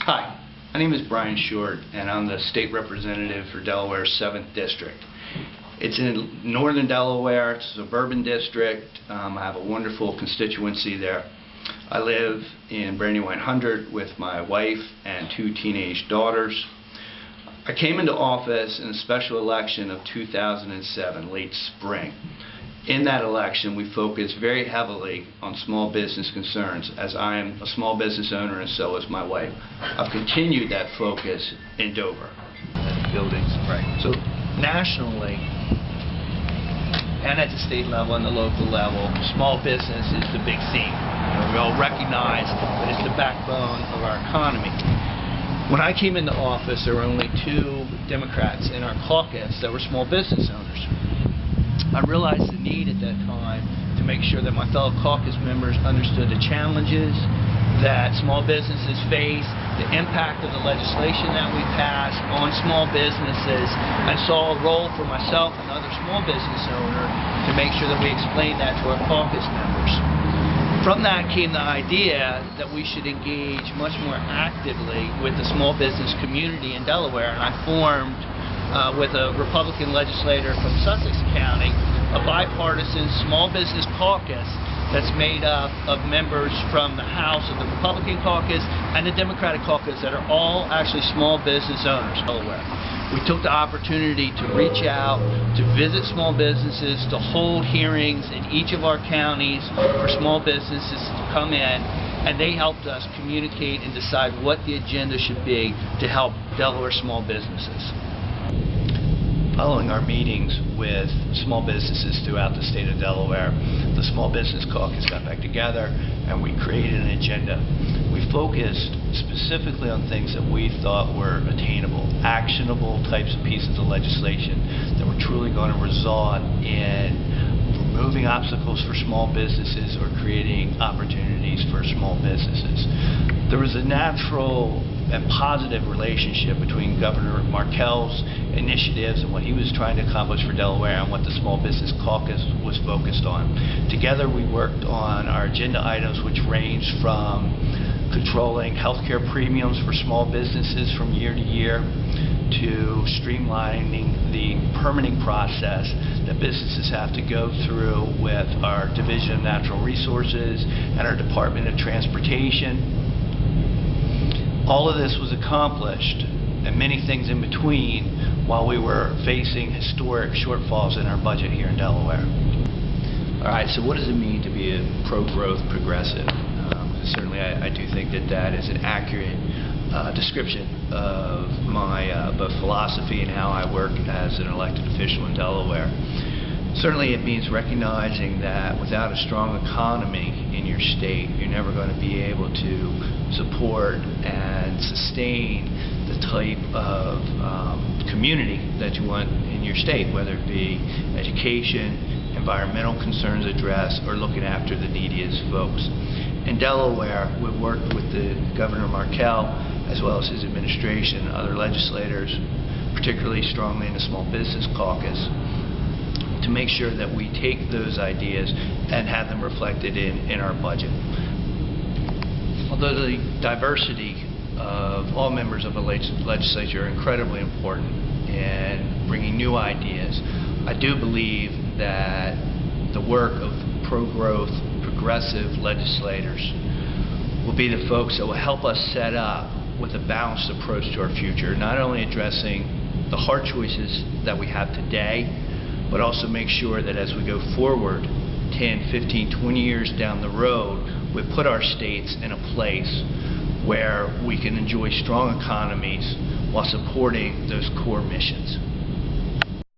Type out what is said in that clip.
Hi, my name is Brian Short, and I'm the state representative for Delaware's 7th District. It's in northern Delaware. It's a suburban district. I have a wonderful constituency there. I live in Brandywine 100 with my wife and 2 teenage daughters. I came into office in a special election of 2007, late spring. In that election, we focused very heavily on small business concerns, as I am a small business owner and so is my wife. I've continued that focus in Dover. Buildings. Right. So nationally and at the state level and the local level, small business is the big theme. We all recognize that it's the backbone of our economy. When I came into office, there were only 2 Democrats in our caucus that were small business owners. I realized the need at that time to make sure that my fellow caucus members understood the challenges that small businesses face, the impact of the legislation that we passed on small businesses, and saw a role for myself and other small business owners to make sure that we explained that to our caucus members. From that came the idea that we should engage much more actively with the small business community in Delaware, and I formed with a Republican legislator from Sussex County, a bipartisan small business caucus that's made up of members from the House of the Republican caucus and the Democratic caucus that are all actually small business owners in Delaware. We took the opportunity to reach out, to visit small businesses, to hold hearings in each of our counties for small businesses to come in, and they helped us communicate and decide what the agenda should be to help Delaware small businesses. Following our meetings with small businesses throughout the state of Delaware, the Small Business Caucus got back together and we created an agenda. We focused specifically on things that we thought were attainable, actionable types of pieces of legislation that were truly going to result in removing obstacles for small businesses or creating opportunities for small businesses. There was a natural and positive relationship between Governor Markell's initiatives and what he was trying to accomplish for Delaware and what the Small Business Caucus was focused on. Together we worked on our agenda items, which ranged from controlling healthcare premiums for small businesses from year to year to streamlining the permitting process that businesses have to go through with our Division of Natural Resources and our Department of Transportation. All of this was accomplished, and many things in between, while we were facing historic shortfalls in our budget here in Delaware. All right, so what does it mean to be a pro-growth progressive? Certainly I do think that that is an accurate description of my both philosophy and how I work as an elected official in Delaware. Certainly it means recognizing that without a strong economy in your state, you're never going to be able to support and sustain the type of community that you want in your state, whether it be education, environmental concerns addressed, or looking after the neediest folks. In Delaware, we've worked with the Governor Markell, as well as his administration and other legislators, particularly strongly in the Small Business Caucus, to make sure that we take those ideas and have them reflected in our budget. Although the diversity of all members of the legislature are incredibly important in bringing new ideas, I do believe that the work of pro-growth, progressive legislators will be the folks that will help us set up with a balanced approach to our future, not only addressing the hard choices that we have today, but also make sure that as we go forward 10, 15, 20 years down the road, we put our states in a place where we can enjoy strong economies while supporting those core missions.